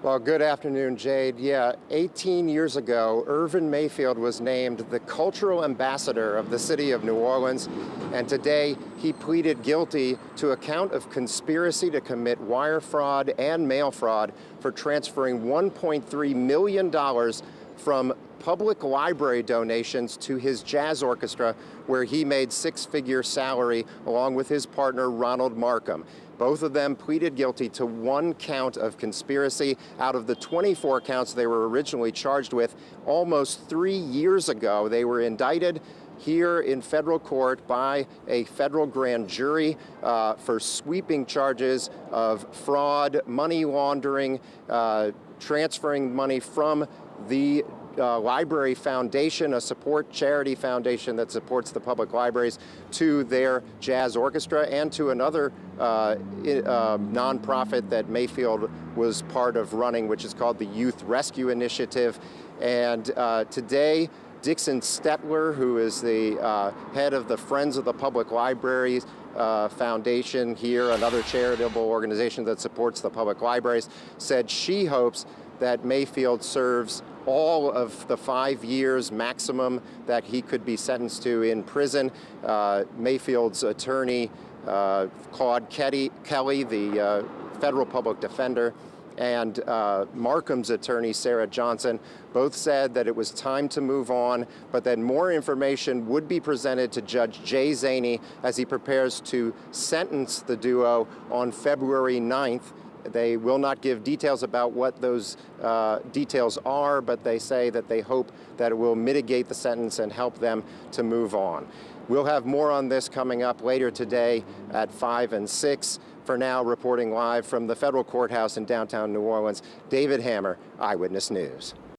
Well, good afternoon, Jade. Yeah, 18 years ago, Irvin Mayfield was named the cultural ambassador of the city of New Orleans, and today he pleaded guilty to a count of conspiracy to commit wire fraud and mail fraud for transferring $1.3 million from public library donations to his jazz orchestra, where he made six-figure salary along with his partner, Ronald Markham. Both of them pleaded guilty to one count of conspiracy out of the 24 counts they were originally charged with. Almost 3 years ago, they were indicted here in federal court by a federal grand jury for sweeping charges of fraud, money laundering, transferring money from the Library Foundation, a charity foundation that supports the public libraries, to their jazz orchestra and to another nonprofit that Mayfield was part of running, which is called the Youth Rescue Initiative. And today, Dixon Stetler, who is the head of the Friends of the Public Libraries Foundation here, another charitable organization that supports the public libraries, said she hopes that Mayfield serves all of the 5 years maximum that he could be sentenced to in prison. Mayfield's attorney, Claude Kelly, the federal public defender, and Markham's attorney, Sarah Johnson, both said that it was time to move on, but that more information would be presented to Judge Jay Zaney as he prepares to sentence the duo on February 9th. They will not give details about what those details are, but they say that they hope that it will mitigate the sentence and help them to move on. We'll have more on this coming up later today at 5 and 6. For now, reporting live from the federal courthouse in downtown New Orleans, David Hammer, Eyewitness News.